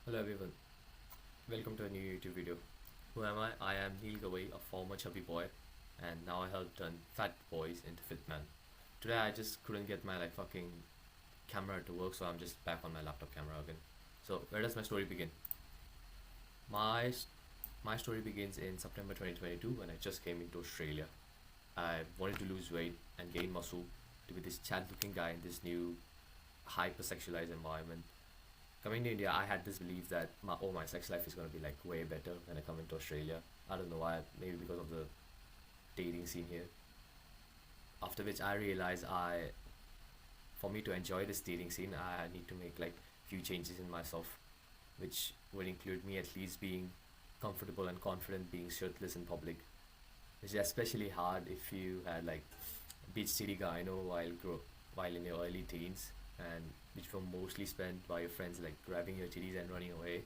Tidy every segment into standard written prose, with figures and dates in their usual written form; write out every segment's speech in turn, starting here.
Hello everyone, welcome to a new YouTube video. Who am I? I am Neil Gawai, a former chubby boy, and now I help turn fat boys into fit men. Today I just couldn't get my fucking camera to work, so I'm just back on my laptop camera again. So where does my story begin? My my story begins in September 2022 when I just came into Australia. I wanted to lose weight and gain muscle to be this chad-looking guy in this new hyper-sexualized environment. Coming to India, I had this belief that my sex life is gonna be like way better when I come into Australia. I don't know why, maybe because of the dating scene here. After which I realized for me to enjoy this dating scene, I need to make like few changes in myself, which would include me at least being comfortable and confident being shirtless in public, which is especially hard if you had like beach city guy, while in your early teens, and which were mostly spent by your friends like grabbing your titties and running away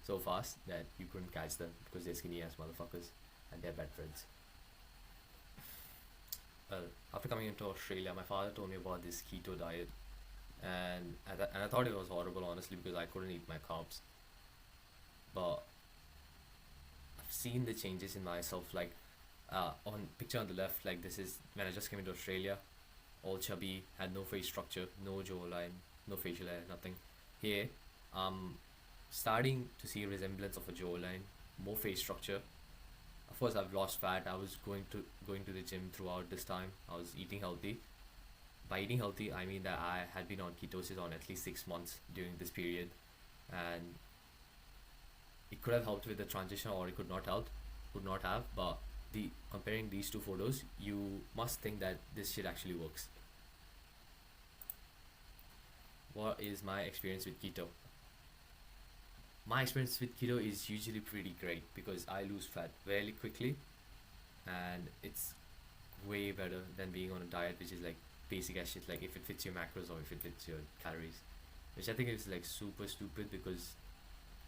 so fast that you couldn't catch them because they're skinny ass motherfuckers and they're bad friends. Well, after coming into Australia, my father told me about this keto diet, and I thought it was horrible honestly because I couldn't eat my carbs. But I've seen the changes in myself, like on picture on the left, like this is when I just came into Australia, all chubby, had no face structure, no jawline, no facial hair, nothing. Here, I'm starting to see a resemblance of a jawline, more face structure. Of course, I've lost fat. I was going to the gym throughout this time. I was eating healthy. By eating healthy, I mean that I had been on ketosis on at least 6 months during this period, and it could have helped with the transition, or it could not have. But comparing these two photos, you must think that this shit actually works. What is my experience with keto? My experience with keto is usually pretty great because I lose fat very quickly, and it's way better than being on a diet which is like basic as shit, like if it fits your macros or if it fits your calories, which I think is like super stupid because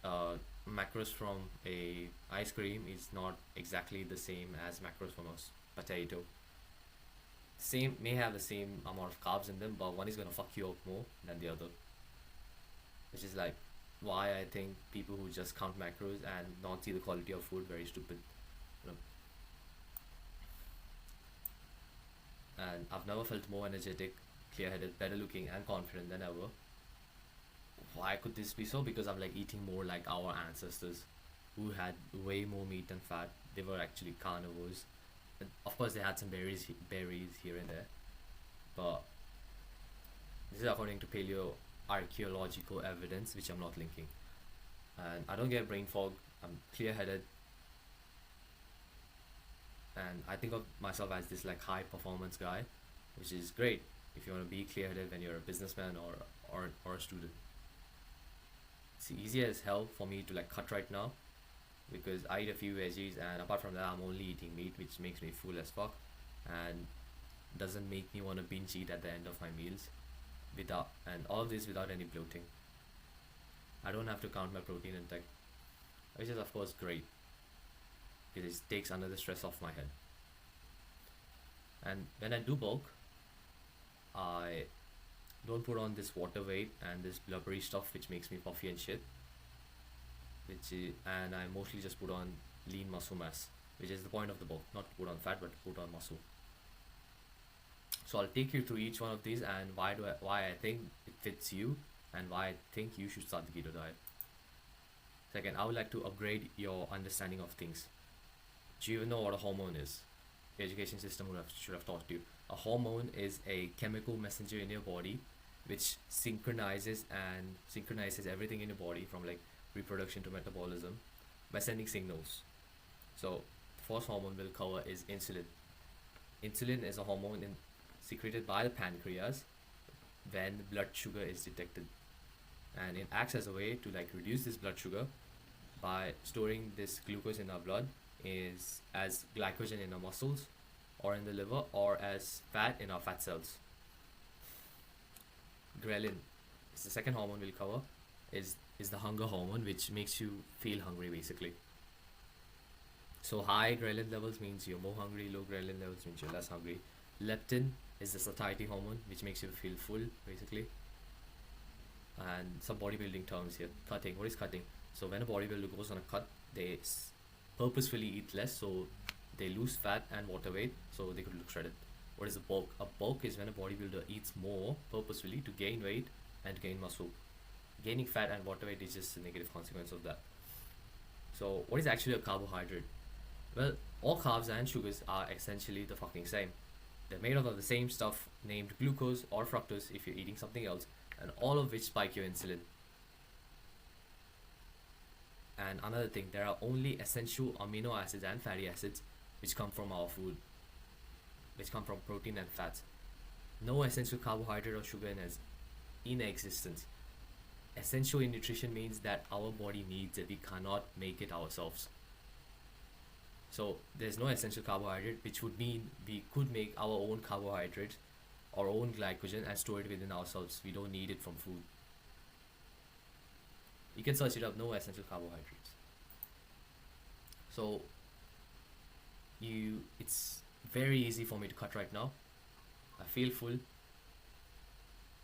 uh, macros from a ice cream is not exactly the same as macros from a potato. Same may have the same amount of carbs in them, but one is gonna fuck you up more than the other, which is like why I think people who just count macros and not see the quality of food very stupid. You know? And I've never felt more energetic, clear-headed, better looking, and confident than ever. Why could this be so? Because I'm like eating more like our ancestors, who had way more meat and fat. They were actually carnivores. And of course, they had some berries here and there, but this is according to paleo archaeological evidence, which I'm not linking. And I don't get brain fog. I'm clear-headed, and I think of myself as this like high performance guy, which is great if you want to be clear-headed when you're a businessman or a student. It's easy as hell for me to like cut right now because I eat a few veggies, and apart from that, I'm only eating meat, which makes me full as fuck, and doesn't make me want to binge eat at the end of my meals. Without and all of this without any bloating. I don't have to count my protein intake, which is of course great because it takes another stress off my head. And when I do bulk, I don't put on this water weight and this blubbery stuff which makes me puffy and shit. And I mostly just put on lean muscle mass, which is the point of the bulk, not to put on fat but to put on muscle. So I'll take you through each one of these and why I think it fits you and why I think you should start the keto diet. Second, I would like to upgrade your understanding of things. Do you even know what a hormone is? The education system should have taught you. A hormone is a chemical messenger in your body which synchronizes everything in your body from like reproduction to metabolism by sending signals. So the first hormone we'll cover is insulin. Insulin is a hormone secreted by the pancreas when blood sugar is detected, and it acts as a way to like reduce this blood sugar by storing this glucose in our blood is as glycogen in our muscles or in the liver or as fat in our fat cells. Ghrelin is the second hormone we'll cover, is the hunger hormone which makes you feel hungry basically. So high ghrelin levels means you're more hungry, low ghrelin levels means you're less hungry. Leptin is the satiety hormone which makes you feel full basically. And some bodybuilding terms here. Cutting. What is cutting? So when a bodybuilder goes on a cut, they purposefully eat less, so they lose fat and water weight, so they could look shredded. What is a bulk? A bulk is when a bodybuilder eats more purposefully to gain weight and gain muscle. Gaining fat and water weight is just a negative consequence of that. So what is actually a carbohydrate? Well, all carbs and sugars are essentially the fucking same. They're made out of the same stuff named glucose or fructose if you're eating something else, and all of which spike your insulin. And another thing, there are only essential amino acids and fatty acids which come from our food, which come from protein and fats. No essential carbohydrate or sugar in existence. Essential in nutrition means that our body needs it, we cannot make it ourselves. So there's no essential carbohydrate, which would mean we could make our own carbohydrates, our own glycogen, and store it within ourselves. We don't need it from food. You can search it up, no essential carbohydrates. So it's very easy for me to cut right now. I feel full.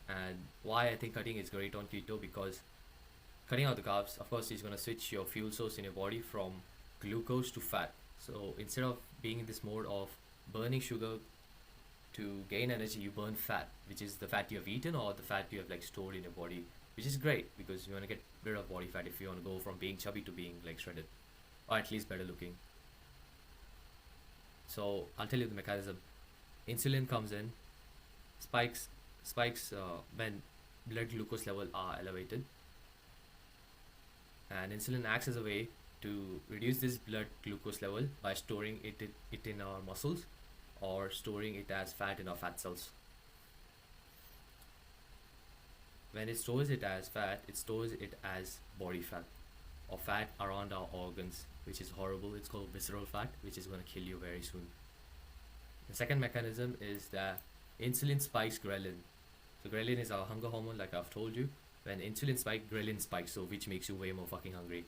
And why I think cutting is great on keto, because cutting out the carbs, of course, is going to switch your fuel source in your body from glucose to fat. So instead of being in this mode of burning sugar to gain energy, you burn fat, which is the fat you have eaten or the fat you have like stored in your body, which is great because you want to get rid of body fat if you want to go from being chubby to being like shredded, or at least better looking. So I'll tell you the mechanism. Insulin comes in, spikes when blood glucose level are elevated, and insulin acts as a way to reduce this blood glucose level by storing it in our muscles or storing it as fat in our fat cells. When it stores it as fat, it stores it as body fat or fat around our organs, which is horrible. It's called visceral fat, which is going to kill you very soon. The second mechanism is that insulin spikes ghrelin. So ghrelin is our hunger hormone, like I've told you. When insulin spikes, ghrelin spikes, so which makes you way more fucking hungry.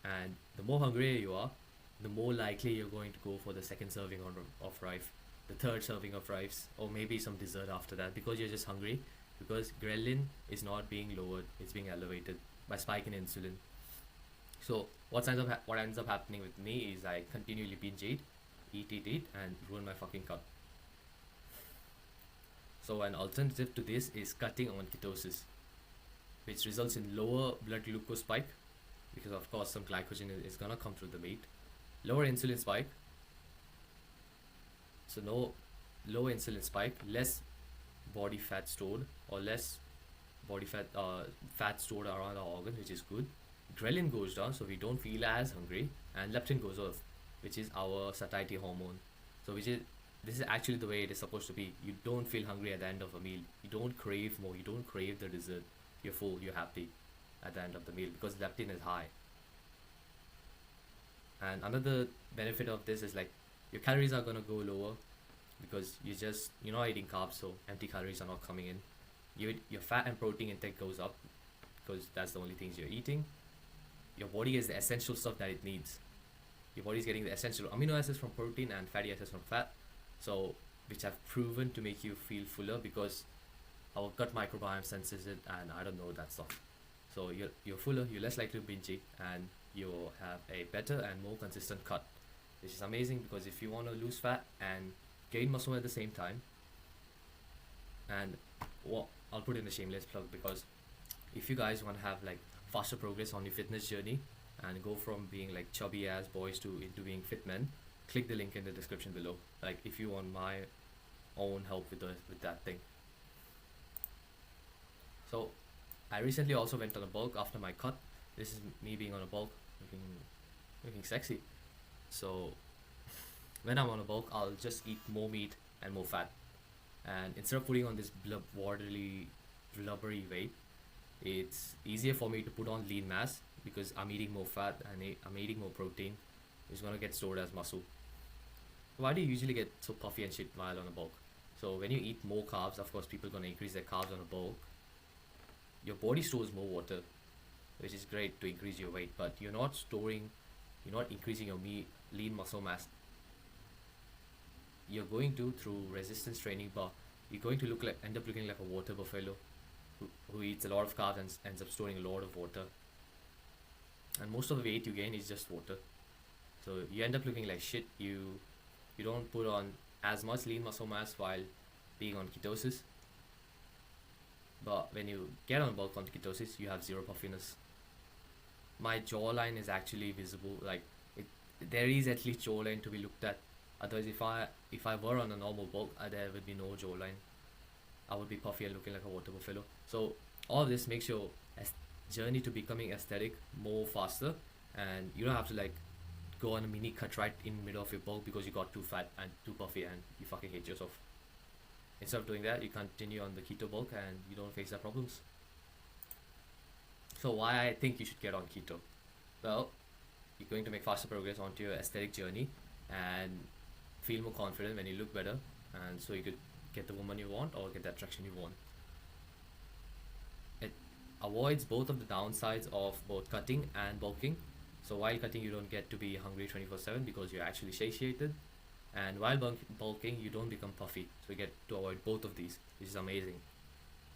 And the more hungrier you are, the more likely you're going to go for the second serving of rice, the third serving of rice, or maybe some dessert after that, because you're just hungry. Because ghrelin is not being lowered, it's being elevated by spiking insulin. So what ends up happening with me is I continually binge eat, and ruin my fucking cut. So an alternative to this is cutting on ketosis, which results in lower blood glucose spike, because of course some glycogen is gonna come through the meat, lower insulin spike. So no lower insulin spike, less body fat stored, or less body fat stored around our organs, which is good. Ghrelin goes down, so we don't feel as hungry, and leptin goes off, which is our satiety hormone. So this is actually the way it is supposed to be. You don't feel hungry at the end of a meal. You don't crave more. You don't crave the dessert. You're full. You're happy at the end of the meal because leptin is high. And another benefit of this is like your calories are gonna go lower because you're not eating carbs, so empty calories are not coming in. Your fat and protein intake goes up because that's the only things you're eating. Your body gets the essential stuff that it needs. Your body's getting the essential amino acids from protein and fatty acids from fat, so which have proven to make you feel fuller because our gut microbiome senses it, and I don't know that stuff. So you're fuller, you're less likely to binge eat, and you'll have a better and more consistent cut, which is amazing because if you want to lose fat and gain muscle at the same time, and I'll put in a shameless plug, because if you guys want to have like faster progress on your fitness journey and go from being like chubby ass boys into being fit men, click the link in the description below. Like if you want my own help with that thing. So I recently also went on a bulk after my cut. This is me being on a bulk, looking sexy. So when I'm on a bulk, I'll just eat more meat and more fat, and instead of putting on this blubbery weight, it's easier for me to put on lean mass because I'm eating more fat and I'm eating more protein. It's gonna get stored as muscle. Why do you usually get so puffy and shit while on a bulk? So when you eat more carbs, of course people are gonna increase their carbs on a bulk. Your body stores more water, which is great to increase your weight, but you're not increasing your lean muscle mass. You're going to, through resistance training, but you're going to end up looking like a water buffalo, who eats a lot of carbs and ends up storing a lot of water. And most of the weight you gain is just water. So you end up looking like shit. You don't put on as much lean muscle mass while being on ketosis. But when you get on bulk on ketosis, you have zero puffiness. My jawline is actually visible. Like it, there is at least jawline to be looked at. Otherwise, if I were on a normal bulk, there would be no jawline. I would be puffy and looking like a water buffalo. So all of this makes your journey to becoming aesthetic more faster, and you don't have to like go on a mini cut right in the middle of your bulk because you got too fat and too puffy and you fucking hate yourself. Instead of doing that, you continue on the keto bulk and you don't face that problems. So why I think you should get on keto? Well, you're going to make faster progress onto your aesthetic journey and feel more confident when you look better, and so you could get the woman you want or get the attraction you want. It avoids both of the downsides of both cutting and bulking. So while cutting, you don't get to be hungry 24/7 because you're actually satiated, and while bulking, you don't become puffy. So you get to avoid both of these, which is amazing.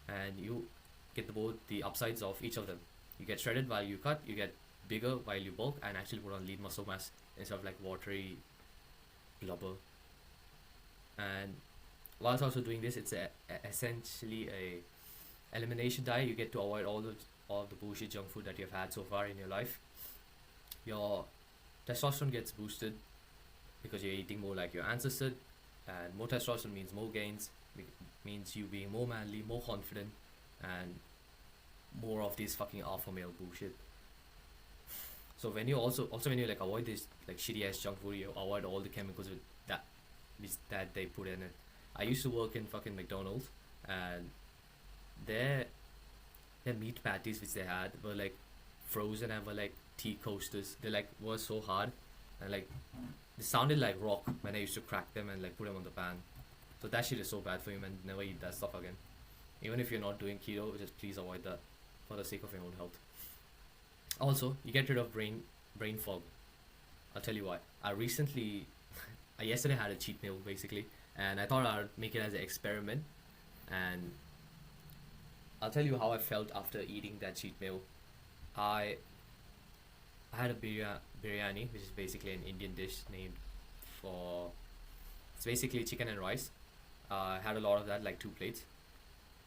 And you get both the upsides of each of them. You get shredded while you cut, you get bigger while you bulk, and actually put on lean muscle mass instead of like watery blubber. And whilst also doing this, it's essentially a elimination diet. You get to avoid all the bullshit junk food that you've had so far in your life. Your testosterone gets boosted because you're eating more like your ancestor, and more testosterone means more gains, means you being more manly, more confident, and more of this fucking alpha male bullshit. So when you also when you like avoid this like shitty ass junk food, you avoid all the chemicals with that they put in it. I used to work in fucking McDonald's, and their meat patties which they had were like frozen and were like tea coasters. They like were so hard, and like they sounded like rock when I used to crack them and like put them on the pan. So that shit is so bad for you, man. Never eat that stuff again. Even if you're not doing keto, just please avoid that for the sake of your own health. Also, you get rid of brain fog. I'll tell you why. I yesterday had a cheat meal basically, and I thought I'd make it as an experiment, and I'll tell you how I felt after eating that cheat meal. I had a biryani, which is basically an Indian dish named for. It's basically chicken and rice. I had a lot of that, like 2 plates,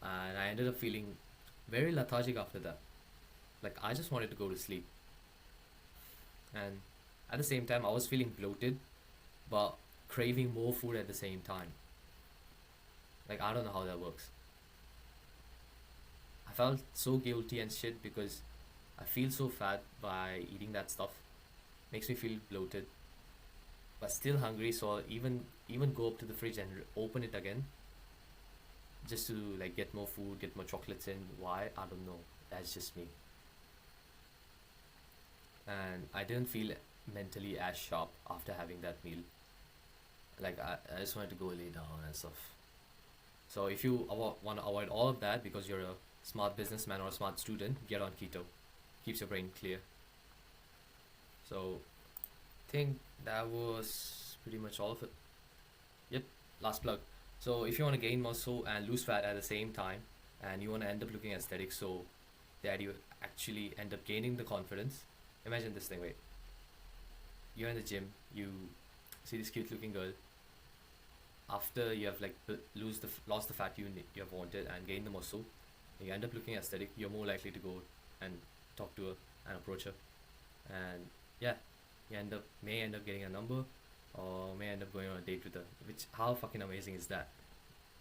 and I ended up feeling very lethargic after that. Like I just wanted to go to sleep, and at the same time I was feeling bloated, but craving more food at the same time. Like I don't know how that works. I felt so guilty and shit because I feel so fat by eating that stuff. Makes me feel bloated, but still hungry. So I'll even go up to the fridge and open it again, just to like get more food, get more chocolates in. Why? I don't know. That's just me. And I didn't feel mentally as sharp after having that meal. Like I just wanted to go lay down and stuff. So if you want to avoid all of that because you're a smart businessman or a smart student, get on keto. Keeps your brain clear. So I think that was pretty much all of it. Yep, last plug. So if you want to gain muscle and lose fat at the same time, and you want to end up looking aesthetic so that you actually end up gaining the confidence, imagine this thing, wait. You're in the gym, you see this cute looking girl. After you have like lost the fat you have wanted and gained the muscle, you end up looking aesthetic, you're more likely to go and talk to her and approach her. And yeah, you may end up getting a number, or may end up going on a date with her. Which, how fucking amazing is that?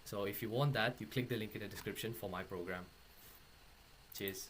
So if you want that, you click the link in the description for my program. Cheers.